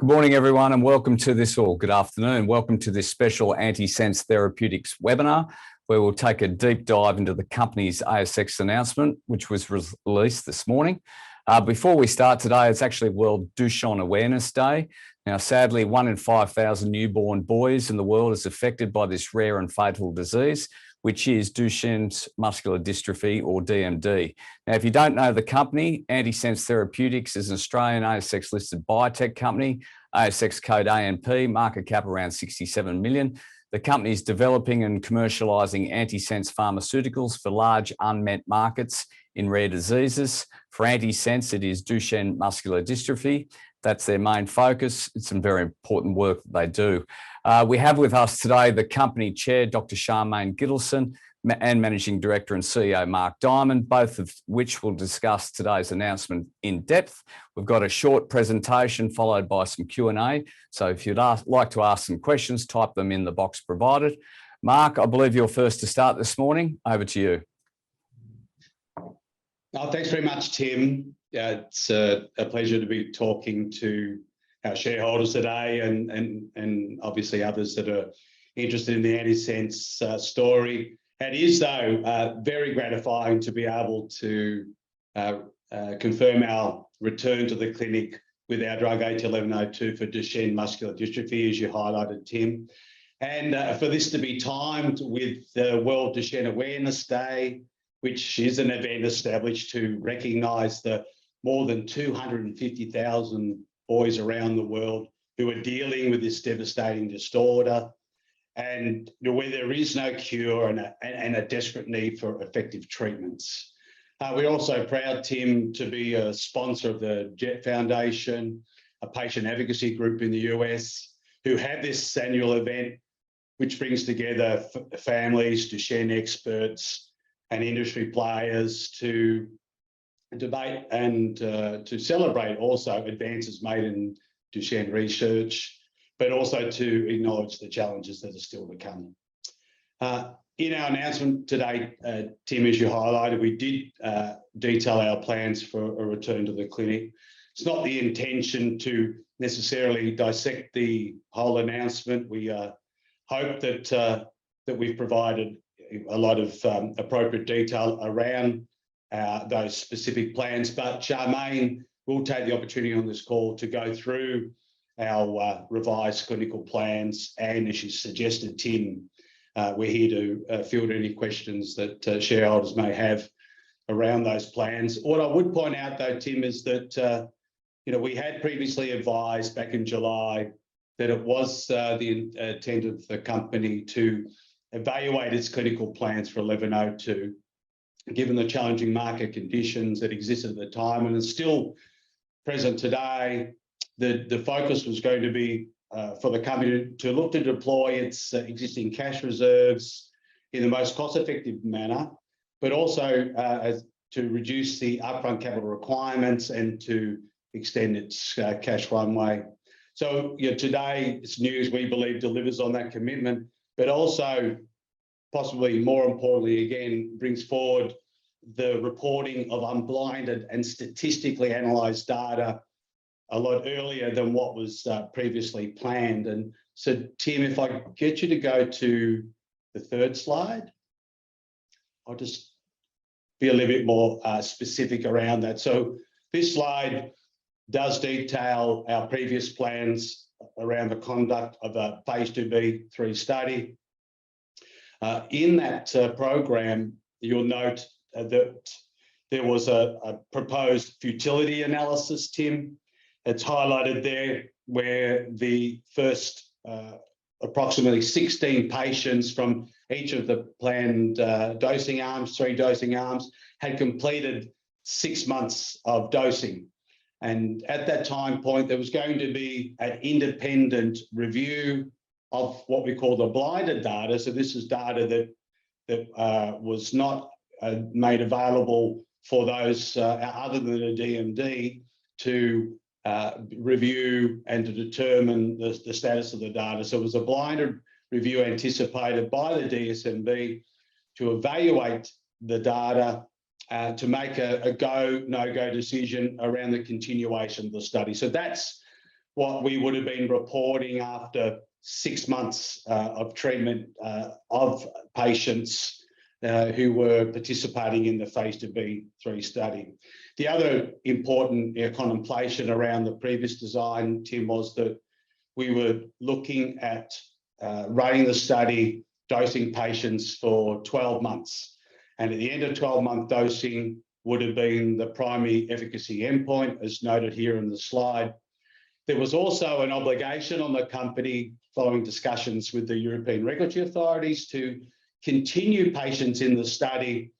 Good morning, everyone, and welcome to this, or good afternoon. Welcome to this special Antisense Therapeutics webinar, where we'll take a deep dive into the company's ASX announcement, which was released this morning. Before we start today, it's actually World Duchenne Awareness Day. Now, sadly, 1 in 5,000 newborn boys in the world is affected by this rare and fatal disease, which is Duchenne's Muscular Dystrophy, or DMD. Now, if you don't know the company, Antisense Therapeutics is an Australian ASX-listed biotech company, ASX code ANP, market cap around 67 million. The company is developing and commercialising antisense pharmaceuticals for large unmet markets in rare diseases. For Antisense, it is Duchenne Muscular Dystrophy. That's their main focus. It's some very important work that they do. We have with us today the company chair, Dr. Charmaine Gittleson, and Managing Director and CEO, Mark Diamond, both of which will discuss today's announcement in depth. We've got a short presentation followed by some Q&A. So if you'd like to ask some questions, type them in the box provided. Mark, I believe you're first to start this morning. Over to you. Thanks very much, Tim. It's a pleasure to be talking to our shareholders today and obviously others that are interested in the Antisense story. It is, though, very gratifying to be able to confirm our return to the clinic with our drug ATL1102 for Duchenne muscular dystrophy, as you highlighted, Tim. And for this to be timed with the World Duchenne Awareness Day, which is an event established to recognise the more than 250,000 boys around the world who are dealing with this devastating disorder, and where there is no cure and a desperate need for effective treatments. We're also proud, Tim, to be a sponsor of the Jet Foundation, a patient advocacy group in the US, who have this annual event, which brings together families, Duchenne experts, and industry players to debate and to celebrate also advances made in Duchenne research, but also to acknowledge the challenges that are still to come. In our announcement today, Tim, as you highlighted, we did detail our plans for a return to the clinic. It's not the intention to necessarily dissect the whole announcement. We hope that we've provided a lot of appropriate detail around those specific plans, but Charmaine will take the opportunity on this call to go through our revised clinical plans, and as you suggested, Tim, we're here to field any questions that shareholders may have around those plans. What I would point out, though, Tim, is that we had previously advised back in July that it was the intent of the company to evaluate its clinical plans for 1102, given the challenging market conditions that existed at the time and is still present today. The focus was going to be for the company to look to deploy its existing cash reserves in the most cost-effective manner, but also to reduce the upfront capital requirements and to extend its cash runway. So today's news, we believe, delivers on that commitment, but also, possibly more importantly, again, brings forward the reporting of unblinded and statistically analysed data a lot earlier than what was previously planned. And so, Tim, if I get you to go to the third slide, I'll just be a little bit more specific around that. So this slide does detail our previous plans around the conduct of a phase 2b/3 study. In that program, you'll note that there was a proposed futility analysis, Tim. It's highlighted there, where the first approximately 16 patients from each of the planned dosing arms, 3 dosing arms, had completed 6 months of dosing. And at that time point, there was going to be an independent review of what we call the blinded data. So this is data that was not made available for those other than a DMD to review and to determine the status of the data. So it was a blinded review anticipated by the DSMB to evaluate the data, to make a go, no-go decision around the continuation of the study. So that's what we would have been reporting after 6 months of treatment of patients who were participating in the phase 2b/3 study. The other important contemplation around the previous design, Tim, was that we were looking at running the study, dosing patients for 12 months. And at the end of 12-month dosing would have been the primary efficacy endpoint, as noted here in the slide. There was also an obligation on the company, following discussions with the European regulatory authorities, to continue patients in the study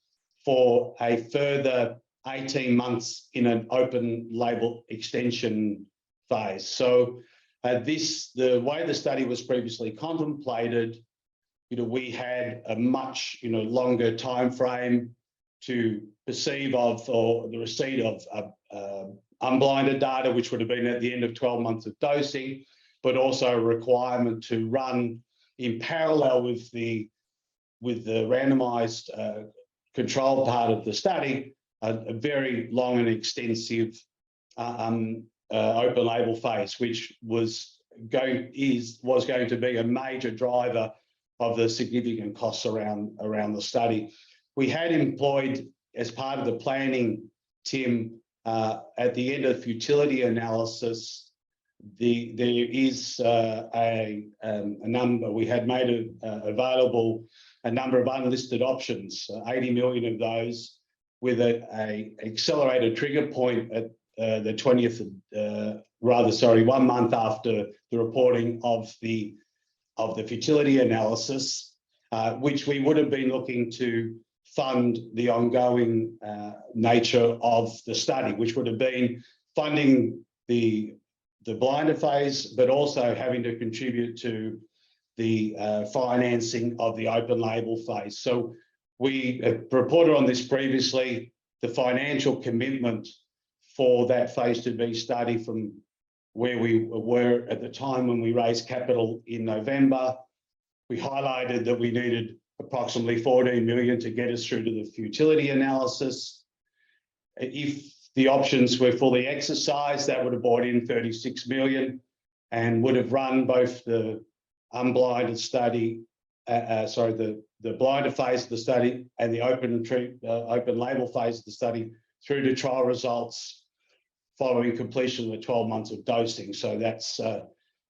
for a further 18 months in an open label extension phase. So the way the study was previously contemplated, we had a much longer time frame to perceive of, or the receipt of unblinded data, which would have been at the end of 12 months of dosing, but also a requirement to run in parallel with the randomized control part of the study, a very long and extensive open label phase, which was going to be a major driver of the significant costs around the study. We had employed, as part of the planning, Tim, at the end of futility analysis, there is a number, we had made available a number of unlisted options, 80 million of those, with a accelerated trigger point at the 20th, 1 month after the reporting of the futility analysis, which we would have been looking to fund the ongoing nature of the study, which would have been funding the blinded phase, but also having to contribute to the financing of the open label phase. So we reported on this previously. The financial commitment for that phase 2b study from where we were at the time when we raised capital in November, we highlighted that we needed approximately 14 million to get us through to the futility analysis. If the options were fully exercised, that would have brought in 36 million and would have run both the unblinded study, the blinded phase of the study and the open label phase of the study through to trial results following completion of the 12 months of dosing. So that's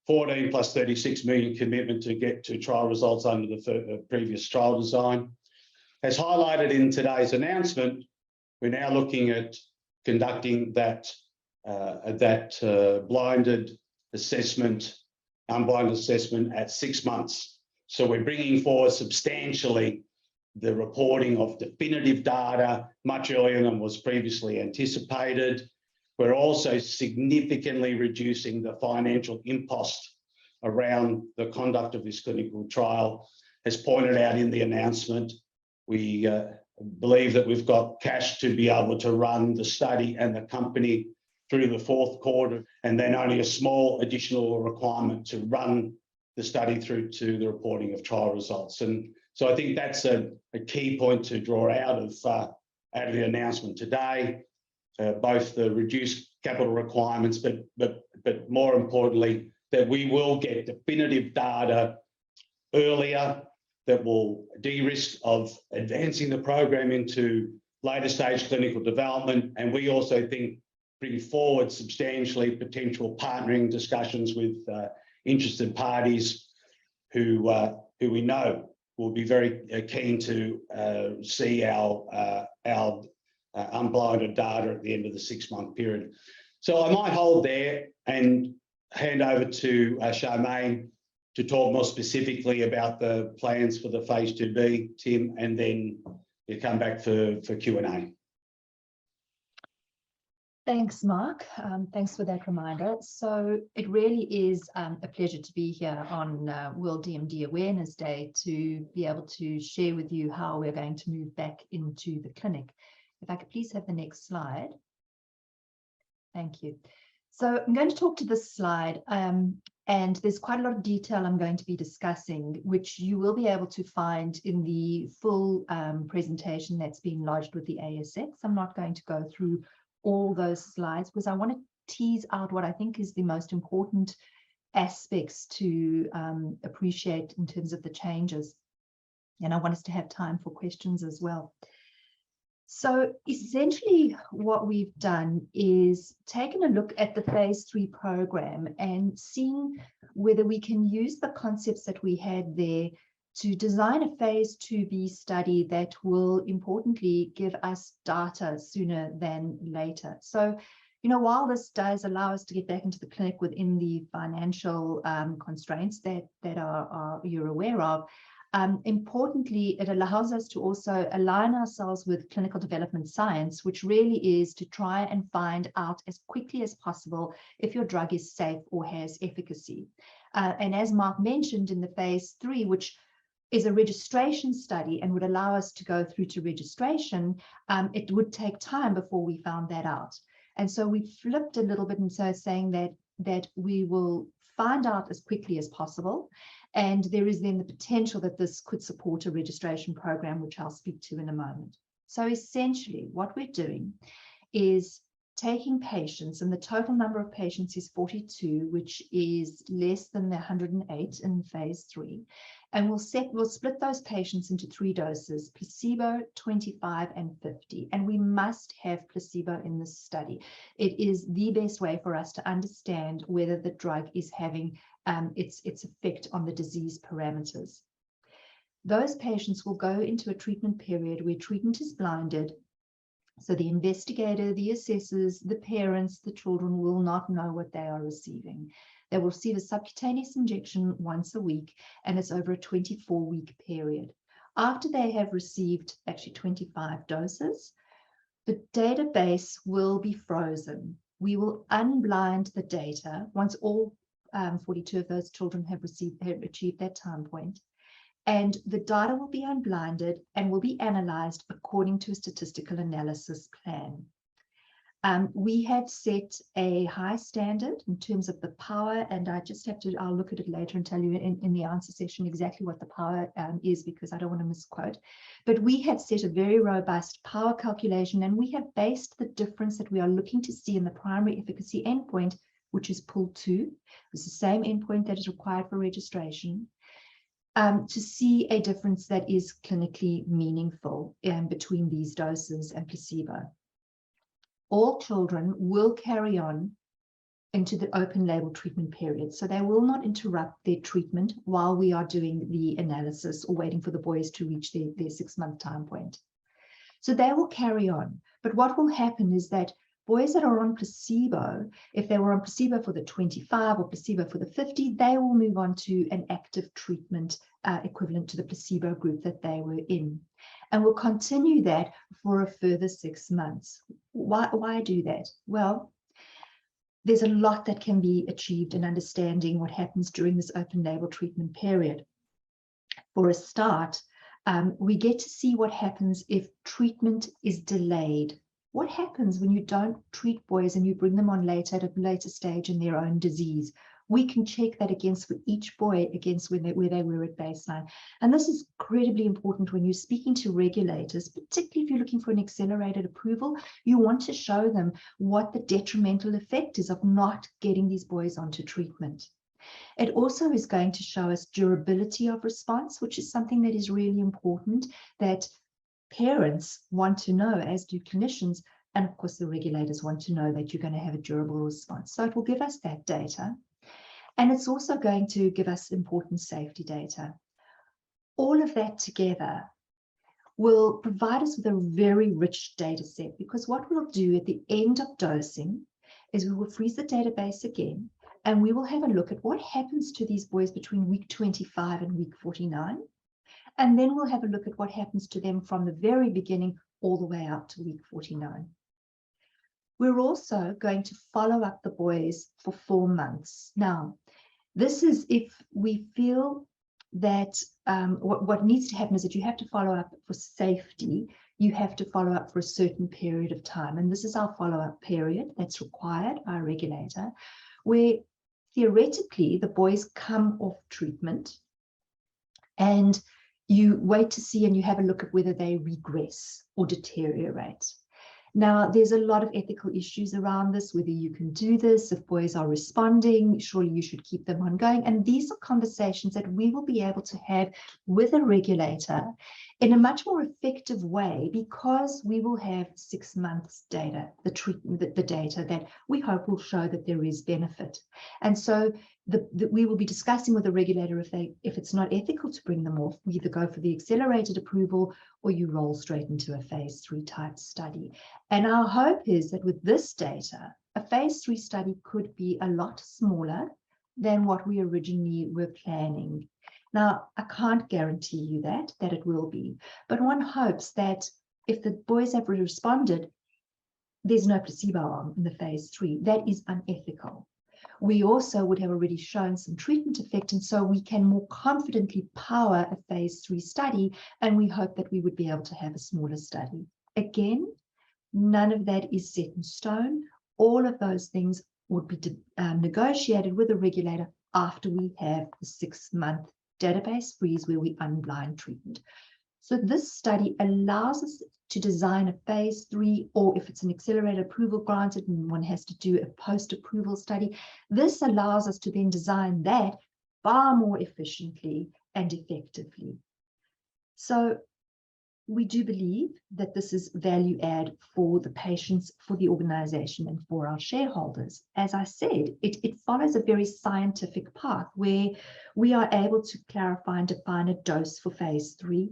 14 plus 36 million commitment to get to trial results under the previous trial design. As highlighted in today's announcement, we're now looking at conducting that blinded assessment, unblinded assessment at 6 months. So we're bringing forward substantially the reporting of definitive data much earlier than was previously anticipated. We're also significantly reducing the financial impost around the conduct of this clinical trial. As pointed out in the announcement, we believe that we've got cash to be able to run the study and the company through the fourth quarter, and then only a small additional requirement to run the study through to the reporting of trial results. And so I think that's a key point to draw out of the announcement today. Both the reduced capital requirements, but more importantly, that we will get definitive data earlier that will de-risk of advancing the program into later stage clinical development. And we also think bring forward substantially potential partnering discussions with interested parties who we know will be very keen to see our unblinded data at the end of the 6-month period. So I might hold there and hand over to Charmaine to talk more specifically about the plans for the phase 2b, Tim, and then you come back for Q&A. Thanks, Mark. Thanks for that reminder. So it really is a pleasure to be here on World DMD Awareness Day to be able to share with you how we're going to move back into the clinic. If I could please have the next slide. Thank you. So I'm going to talk to this slide, and there's quite a lot of detail I'm going to be discussing, which you will be able to find in the full presentation that's been lodged with the ASX. I'm not going to go through all those slides because I want to tease out what I think is the most important aspects to appreciate in terms of the changes. And I want us to have time for questions as well. So essentially what we've done is taken a look at the phase 3 program and seen whether we can use the concepts that we had there to design a phase 2b study that will importantly give us data sooner than later. So, you know, while this does allow us to get back into the clinic within the financial constraints that you're aware of, importantly, it allows us to also align ourselves with clinical development science, which really is to try and find out as quickly as possible if your drug is safe or has efficacy. And as Mark mentioned, in the phase 3, which is a registration study and would allow us to go through to registration, it would take time before we found that out. And so we flipped a little bit, and so saying that we will find out as quickly as possible. And there is then the potential that this could support a registration program, which I'll speak to in a moment. So essentially what we're doing is taking patients, and the total number of patients is 42, which is less than the 108 in phase 3. And we'll split those patients into 3 doses: placebo, 25, and 50. And we must have placebo in this study. It is the best way for us to understand whether the drug is having its effect on the disease parameters. Those patients will go into a treatment period where treatment is blinded. So the investigator, the assessors, the parents, the children will not know what they are receiving. They will receive a subcutaneous injection once a week, and it's over a 24-week period. After they have received actually 25 doses, the database will be frozen. We will unblind the data once all 42 of those children have achieved that time point. And the data will be unblinded and will be analyzed according to a statistical analysis plan. We have set a high standard in terms of the power, and I'll look at it later and tell you in the answer session exactly what the power is, because I don't want to misquote. But we have set a very robust power calculation, and we have based the difference that we are looking to see in the primary efficacy endpoint, which is pool 2. It's the same endpoint that is required for registration. To see a difference that is clinically meaningful between these doses and placebo. All children will carry on into the open label treatment period, so they will not interrupt their treatment while we are doing the analysis or waiting for the boys to reach their 6-month time point. So they will carry on, but what will happen is that boys that are on placebo, if they were on placebo for the 25 or placebo for the 50, they will move on to an active treatment equivalent to the placebo group that they were in. And we'll continue that for a further 6 months. Why do that? Well, there's a lot that can be achieved in understanding what happens during this open label treatment period. For a start, we get to see what happens if treatment is delayed. What happens when you don't treat boys and you bring them on later at a later stage in their own disease? We can check that against for each boy against where they were at baseline. And this is incredibly important when you're speaking to regulators, particularly if you're looking for an accelerated approval. You want to show them what the detrimental effect is of not getting these boys onto treatment. It also is going to show us durability of response, which is something that is really important, that parents want to know, as do clinicians, and of course the regulators want to know that you're going to have a durable response. So it will give us that data. And it's also going to give us important safety data. All of that together will provide us with a very rich data set, because what we'll do at the end of dosing is we will freeze the database again, and we will have a look at what happens to these boys between week 25 and week 49. And then we'll have a look at what happens to them from the very beginning all the way out to week 49. We're also going to follow up the boys for 4 months. Now, this is if we feel that what needs to happen is that you have to follow up for safety. You have to follow up for a certain period of time. And this is our follow-up period that's required by a regulator, where theoretically the boys come off treatment and you wait to see and you have a look at whether they regress or deteriorate. Now, there's a lot of ethical issues around this, whether you can do this, if boys are responding, surely you should keep them ongoing. And these are conversations that we will be able to have with a regulator in a much more effective way, because we will have 6 months data, the data that we hope will show that there is benefit. And so we will be discussing with the regulator if it's not ethical to bring them off, we either go for the accelerated approval or you roll straight into a phase 3 type study. And our hope is that with this data, a phase 3 study could be a lot smaller than what we originally were planning. Now, I can't guarantee you that it will be, but one hopes that if the boys have responded, there's no placebo arm in the phase 3. That is unethical. We also would have already shown some treatment effect, and so we can more confidently power a phase 3 study, and we hope that we would be able to have a smaller study. Again, none of that is set in stone. All of those things would be negotiated with a regulator after we have the 6-month database freeze where we unblind treatment. So this study allows us to design a phase 3, or if it's an accelerated approval granted and one has to do a post-approval study, this allows us to then design that far more efficiently and effectively. So we do believe that this is value add for the patients, for the organization, and for our shareholders. As I said, it follows a very scientific path where we are able to clarify and define a dose for phase 3.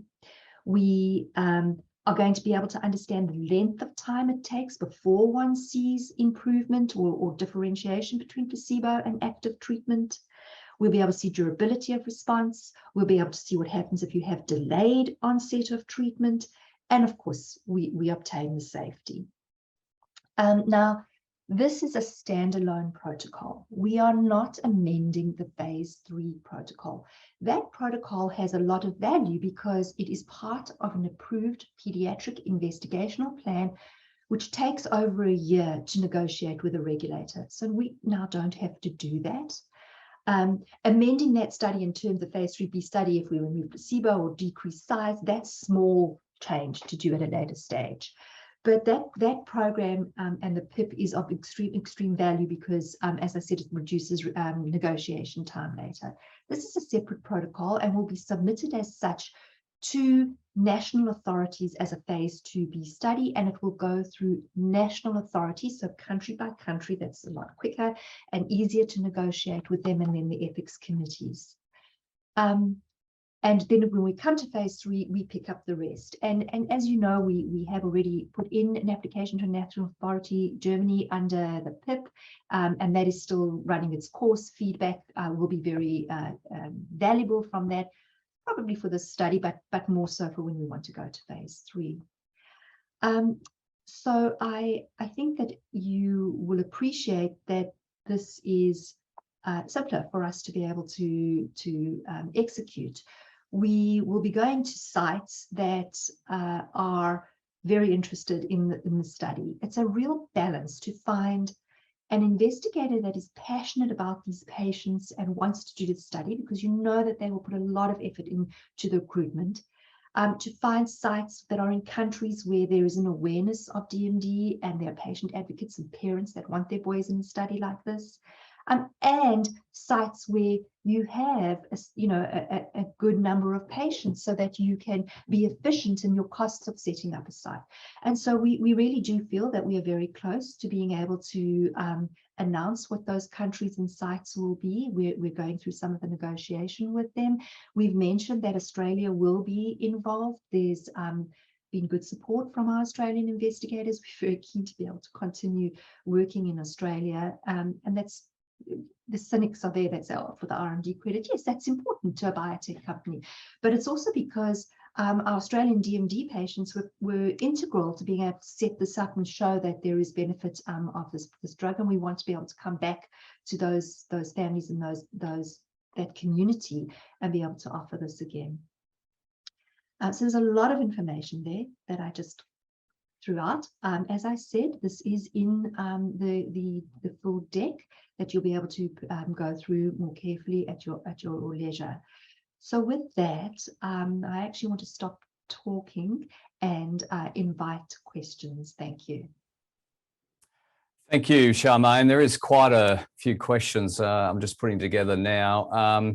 We are going to be able to understand the length of time it takes before one sees improvement or differentiation between placebo and active treatment. We'll be able to see durability of response. We'll be able to see what happens if you have delayed onset of treatment. And of course, we obtain the safety. Now, this is a standalone protocol. We are not amending the phase 3 protocol. That protocol has a lot of value because it is part of an approved pediatric investigational plan, which takes over a year to negotiate with a regulator. So we now don't have to do that. Amending that study in terms of phase 3B study, if we remove placebo or decrease size, that's small change to do at a later stage. But that program and the PIP is of extreme value because, as I said, it reduces negotiation time later. This is a separate protocol and will be submitted as such to national authorities as a phase 2B study, and it will go through national authorities, so country by country. That's a lot quicker and easier to negotiate with them, and then the ethics committees. And then when we come to phase 3, we pick up the rest. And as you know, we have already put in an application to a national authority, Germany, under the PIP, and that is still running its course. Feedback will be very valuable from that, probably for this study, but more so for when we want to go to phase 3. So I think that you will appreciate that this is simpler for us to be able to execute. We will be going to sites that are very interested in the study. It's a real balance to find an investigator that is passionate about these patients and wants to do the study, because you know that they will put a lot of effort into the recruitment, to find sites that are in countries where there is an awareness of DMD and there are patient advocates and parents that want their boys in a study like this, and sites where you have a good number of patients so that you can be efficient in your costs of setting up a site. And so we really do feel that we are very close to being able to announce what those countries and sites will be. We're going through some of the negotiation with them. We've mentioned that Australia will be involved. There's been good support from our Australian investigators. We're very keen to be able to continue working in Australia, and that's the cynics are there that say, oh, for the R&D credit. Yes, that's important to a biotech company, but it's also because our Australian DMD patients were integral to being able to set this up and show that there is benefit of this drug, and we want to be able to come back to those families and that community and be able to offer this again. So there's a lot of information there that I just threw out. As I said, this is in the full deck that you'll be able to go through more carefully at your leisure. So with that, I actually want to stop talking and invite questions. Thank you. Thank you, Charmaine. There is quite a few questions I'm just putting together now.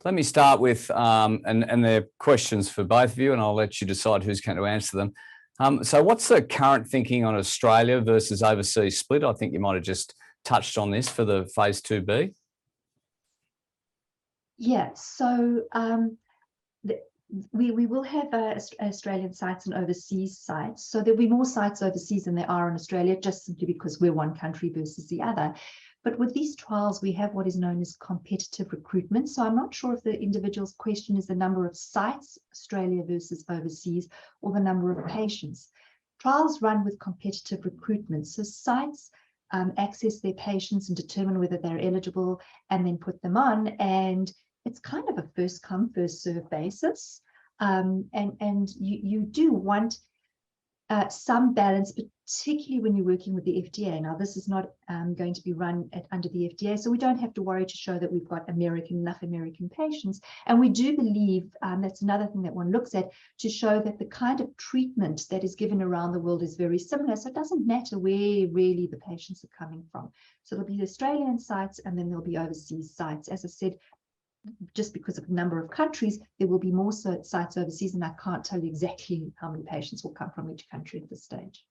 Let me start with, and they're questions for both of you, and I'll let you decide who's going to answer them. So what's the current thinking on Australia versus overseas split? I think you might have just touched on this for the phase 2B. Yeah, so we will have Australian sites and overseas sites. So there'll be more sites overseas than there are in Australia, just simply because we're one country versus the other. But with these trials, we have what is known as competitive recruitment. So I'm not sure if the individual's question is the number of sites, Australia versus overseas, or the number of patients. Trials run with competitive recruitment. So sites access their patients and determine whether they're eligible and then put them on. And it's kind of a first come, first serve basis. And you do want some balance, particularly when you're working with the FDA. Now, this is not going to be run under the FDA, so we don't have to worry to show that we've got enough American patients. And we do believe, that's another thing that one looks at, to show that the kind of treatment that is given around the world is very similar. So it doesn't matter where really the patients are coming from. So there'll be Australian sites and then there'll be overseas sites. As I said, just because of the number of countries, there will be more sites overseas, and I can't tell you exactly how many patients will come from each country at this stage.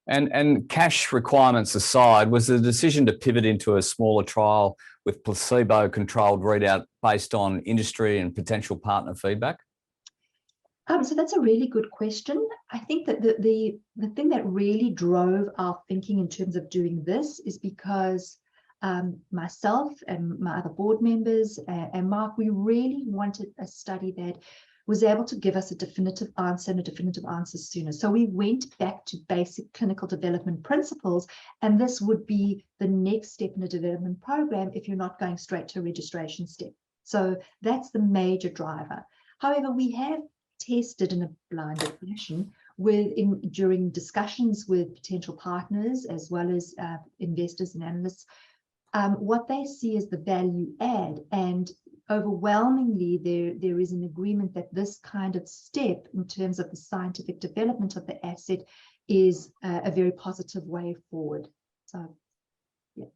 And cash requirements aside, was the decision to pivot into a smaller trial with placebo-controlled readout based on industry and potential partner feedback? So that's a really good question. I think that the thing that really drove our thinking in terms of doing this is because myself and my other board members and Mark, we really wanted a study that was able to give us a definitive answer, and a definitive answer sooner. So we went back to basic clinical development principles, and this would be the next step in a development program if you're not going straight to a registration step. So that's the major driver. However, we have tested in a blinded fashion during discussions with potential partners as well as investors and analysts, what they see as the value add. And overwhelmingly, there is an agreement that this kind of step in terms of the scientific development of the asset is a very positive way forward. So, yeah.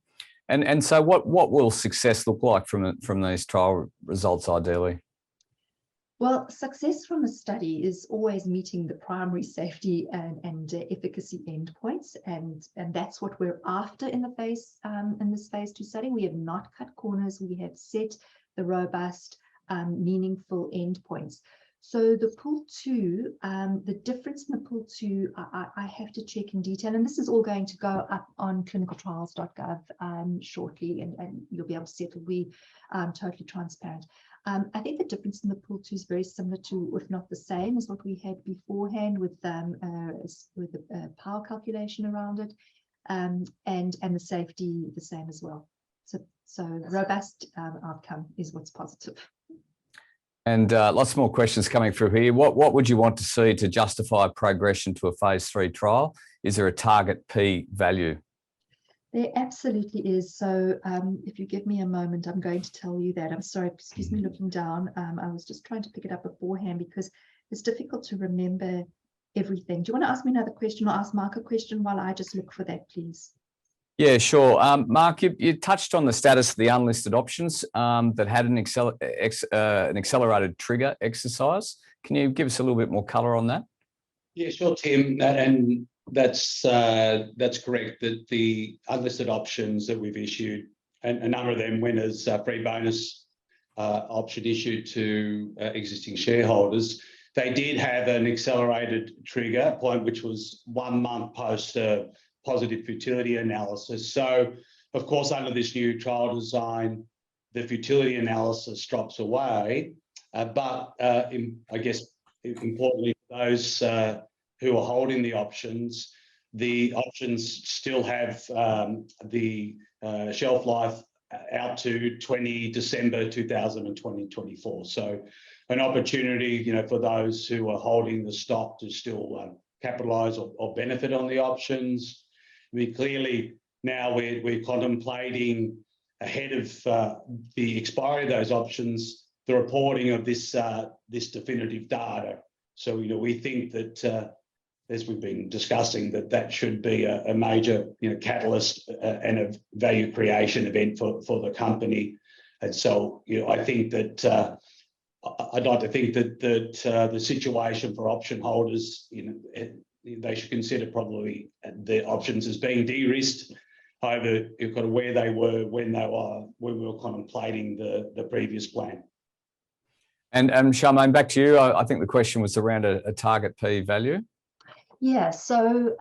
And so what will success look like from these trial results ideally? Well, success from a study is always meeting the primary safety and efficacy endpoints, and that's what we're after in this phase 2 study. We have not cut corners. We have set the robust, meaningful endpoints. So the pool 2, the difference in the pool 2, I have to check in detail, and this is all going to go up on clinicaltrials.gov shortly, and you'll be able to see it. Will be totally transparent. I think the difference in the pool 2 is very similar to, if not the same, as what we had beforehand with the power calculation around it, and the safety the same as well. So robust outcome is what's positive. And lots more questions coming through here. What would you want to see to justify progression to a phase 3 trial? Is there a target P value? There absolutely is. So if you give me a moment, I'm going to tell you that. I'm sorry, excuse me, looking down. I was just trying to pick it up beforehand because it's difficult to remember everything. Do you want to ask me another question or ask Mark a question while I just look for that, please? Yeah, sure. Mark, you touched on the status of the unlisted options that had an accelerated trigger exercise. Can you give us a little bit more colour on that? Yeah, sure, Tim. And that's correct, that the unlisted options that we've issued, and a number of them went as free bonus option issued to existing shareholders. They did have an accelerated trigger point, which was 1 month post a positive futility analysis. So, of course, under this new trial design, the futility analysis drops away. But I guess importantly, those who are holding the options still have the shelf life out to 20 December 2024. So an opportunity, for those who are holding the stock to still capitalise or benefit on the options. Clearly now we're contemplating ahead of the expiry of those options, the reporting of this definitive data. So, we think that, as we've been discussing, that should be a major, catalyst and a value creation event for the company. And so, I think that I'd like to think that the situation for option holders, they should consider probably the options as being de-risked. However, you've got to where they were when we were contemplating the previous plan. And Charmaine, back to you. I think the question was around a target P value. Yeah, so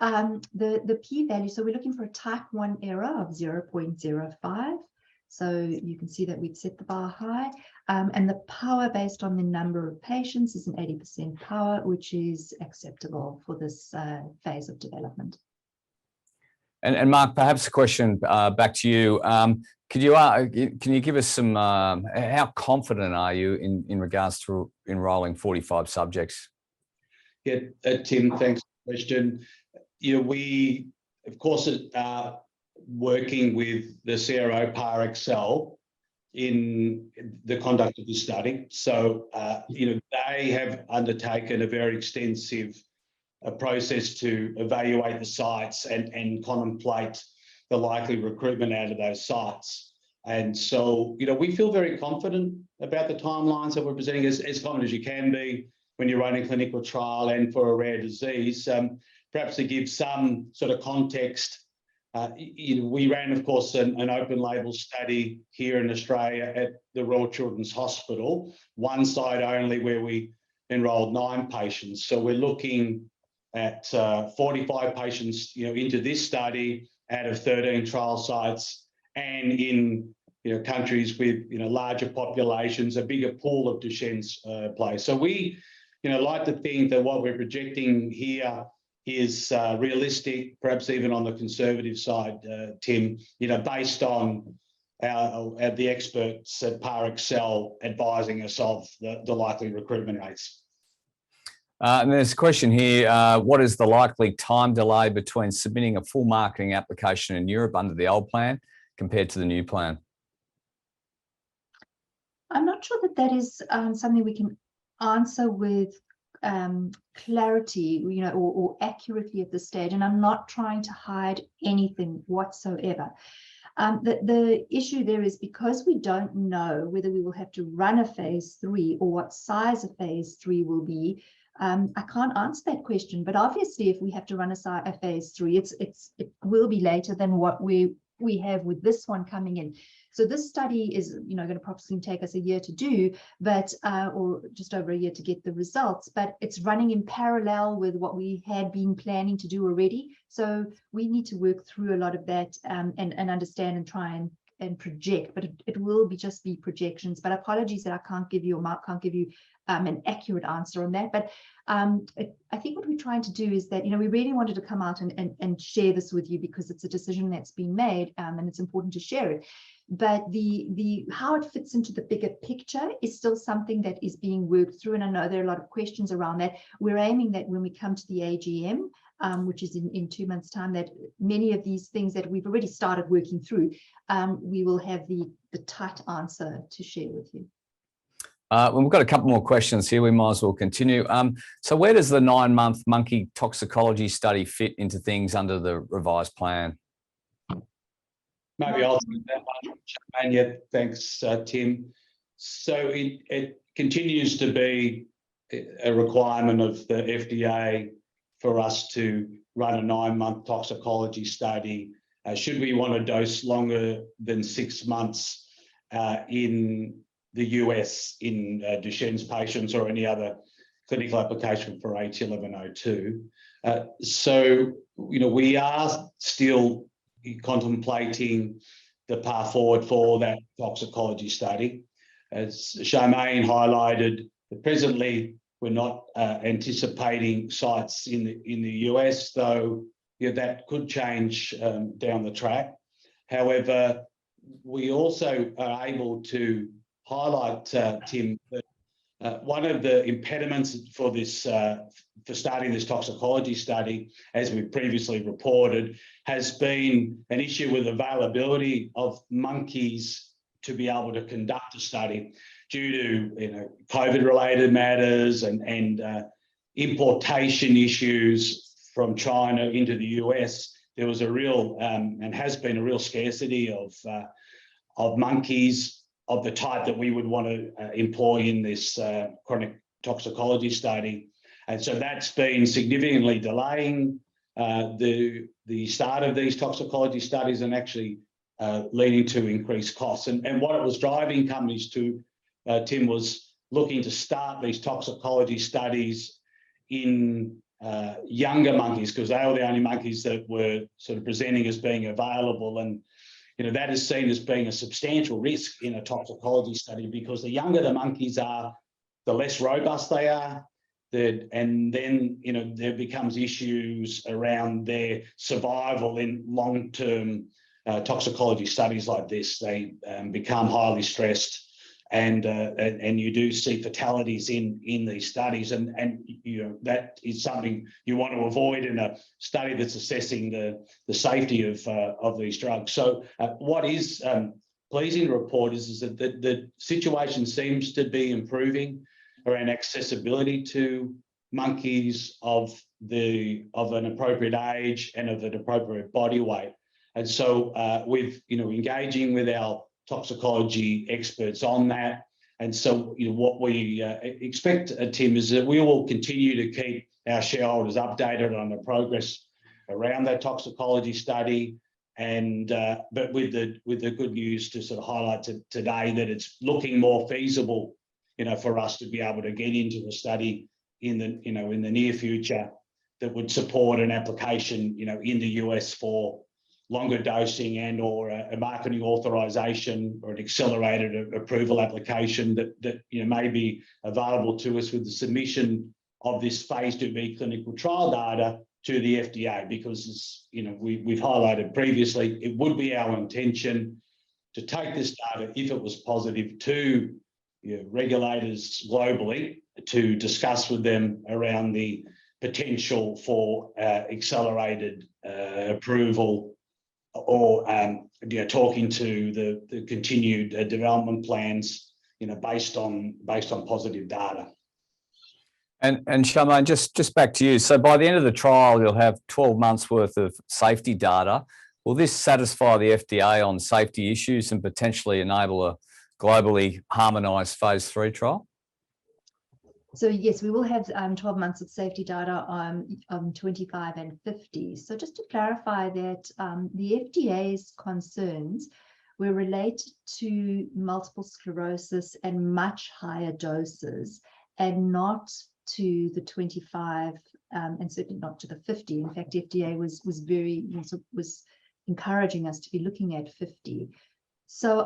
the p-value, so we're looking for a type 1 error of 0.05. So you can see that we've set the bar high. And the power based on the number of patients is an 80% power, which is acceptable for this phase of development. And Mark, perhaps a question back to you. Can you give us some, how confident are you in regards to enrolling 45 subjects? Yeah, Tim, thanks for the question. We, of course, are working with the CRO par excel in the conduct of the study. So, they have undertaken a very extensive process to evaluate the sites and contemplate the likely recruitment out of those sites. And so, we feel very confident about the timelines that we're presenting, as confident as you can be when you're running a clinical trial and for a rare disease. Perhaps to give some sort of context, we ran, of course, an open label study here in Australia at the Royal Children's Hospital, one site only, where we enrolled 9 patients. So we're looking at 45 patients, into this study out of 13 trial sites, and in countries with larger populations, a bigger pool of Duchenne's place. So we like to think that what we're projecting here is realistic, perhaps even on the conservative side, Tim, based on the experts at par excel advising us of the likely recruitment rates. And there's a question here, what is the likely time delay between submitting a full marketing application in Europe under the old plan compared to the new plan? I'm not sure that is something we can answer with clarity, or accurately at this stage. And I'm not trying to hide anything whatsoever. The issue there is, because we don't know whether we will have to run a phase 3 or what size a phase 3 will be, I can't answer that question. But obviously, if we have to run a phase 3, it will be later than what we have with this one coming in. So this study is, going to probably take us a year to do, but or just over a year to get the results. But it's running in parallel with what we had been planning to do already. So we need to work through a lot of that and understand and try and project. But it will just be projections. But apologies that I can't give you, or Mark can't give you an accurate answer on that. But I think what we're trying to do is that, we really wanted to come out and share this with you, because it's a decision that's been made, and it's important to share it. But the how it fits into the bigger picture is still something that is being worked through. And I know there are a lot of questions around that. We're aiming that when we come to the AGM, which is in 2 months' time, that many of these things that we've already started working through, we will have the tight answer to share with you. Well, we've got a couple more questions here. We might as well continue. So where does the 9-month monkey toxicology study fit into things under the revised plan? Maybe I'll take that one, Charmaine. Yeah, thanks, Tim. So it continues to be a requirement of the FDA for us to run a 9-month toxicology study. Should we want to dose longer than 6 months in the US in Duchenne's patients or any other clinical application for ATL1102. So, we are still contemplating the path forward for that toxicology study. As Charmaine highlighted, presently we're not anticipating sites in the US, though that could change down the track. However, we also are able to highlight, Tim, that one of the impediments for this, for starting this toxicology study, as we previously reported, has been an issue with availability of monkeys to be able to conduct a study due to COVID-related matters and importation issues from China into the US, there was a real and has been a real scarcity of monkeys of the type that we would want to employ in this chronic toxicology study. And so that's been significantly delaying the start of these toxicology studies and actually leading to increased costs. And what it was driving companies to, Tim, was looking to start these toxicology studies in younger monkeys, because they were the only monkeys that were sort of presenting as being available. And that is seen as being a substantial risk in a toxicology study, because the younger the monkeys are, the less robust they are. And then there becomes issues around their survival in long-term toxicology studies like this. They become highly stressed, and you do see fatalities in these studies, and that is something you want to avoid in a study that's assessing the safety of these drugs. So what is pleasing to report is that the situation seems to be improving around accessibility to monkeys of an appropriate age and of an appropriate body weight. And so with engaging with our toxicology experts on that. And so what we expect, Tim, is that we will continue to keep our shareholders updated on the progress around that toxicology study. And but with the good news to sort of highlight today that it's looking more feasible for us to be able to get into the study in the near future that would support an application, in the US for longer dosing and or a marketing authorization or an accelerated approval application that may be available to us with the submission of this phase 2B clinical trial data to the FDA, because as we've highlighted previously, it would be our intention to take this data, if it was positive, to regulators globally to discuss with them around the potential for accelerated approval, or talking to the continued development plans, based on positive data. And Charmaine, just back to you. So by the end of the trial, you'll have 12 months worth of safety data. Will this satisfy the FDA on safety issues and potentially enable a globally harmonised phase 3 trial? So yes, we will have 12 months of safety data on 25 and 50. So just to clarify that the FDA's concerns were related to multiple sclerosis and much higher doses, and not to the 25 and certainly not to the 50. In fact, FDA was encouraging us to be looking at 50. So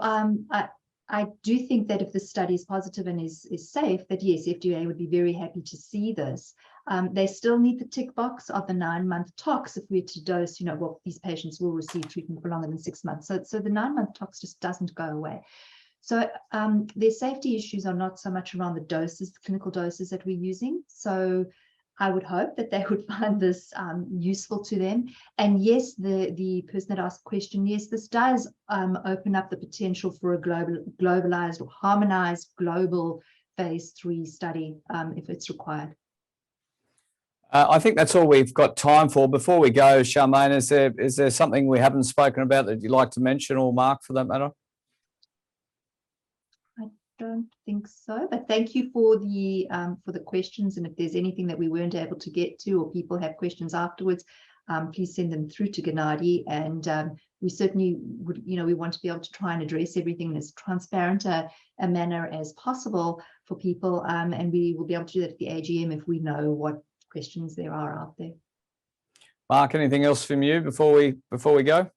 I do think that if the study is positive and is safe, that yes, FDA would be very happy to see this. They still need the tick box of the 9-month tox if we're to dose, well, these patients will receive treatment for longer than 6 months. So the 9-month tox just doesn't go away. So their safety issues are not so much around the doses, the clinical doses that we're using. So I would hope that they would find this useful to them. And yes, the person that asked the question, yes, this does open up the potential for a globalized or harmonized global phase 3 study if it's required. I think that's all we've got time for. Before we go, Charmaine, is there something we haven't spoken about that you'd like to mention, or Mark for that matter? Don't think so, but thank you for the questions, and if there's anything that we weren't able to get to or people have questions afterwards, please send them through to Gennady, and we certainly would, we want to be able to try and address everything in as transparent a manner as possible for people, and we will be able to do that at the AGM if we know what questions there are out there. Mark, anything else from you before we go?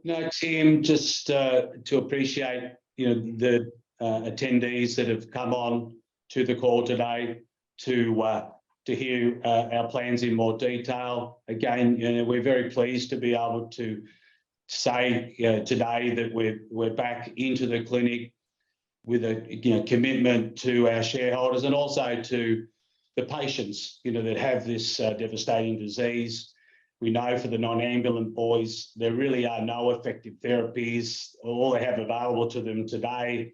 No, Tim, just to appreciate the attendees that have come on to the call today to hear our plans in more detail. Again, we're very pleased to be able to say today that we're back into the clinic with a commitment to our shareholders and also to the patients that have this devastating disease. We know for the non-ambulant boys, there really are no effective therapies. All they have available to them today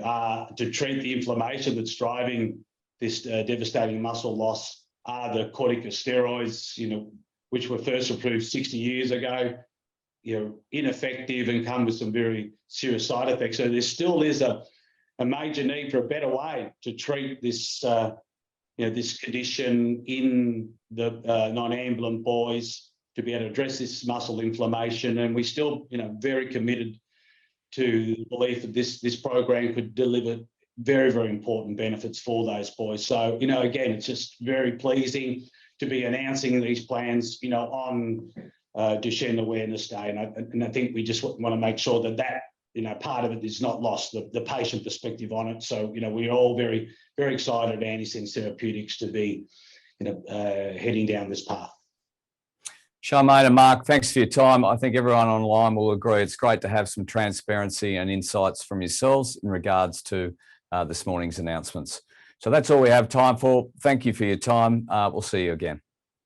are to treat the inflammation that's driving this devastating muscle loss are the corticosteroids, which were first approved 60 years ago, ineffective and come with some very serious side effects. So there still is a major need for a better way to treat this, this condition in the non-ambulant boys, to be able to address this muscle inflammation. And we still, very committed to the belief that this program could deliver very, very important benefits for those boys. So, again, it's just very pleasing to be announcing these plans, on Duchenne Awareness Day. And I think we just want to make sure that part of it is not lost, the patient perspective on it. So, we're all very, very excited at Antisense Therapeutics to be, heading down this path. Charmaine and Mark, thanks for your time. I think everyone online will agree it's great to have some transparency and insights from yourselves in regards to this morning's announcements. So that's all we have time for. Thank you for your time. We'll see you again.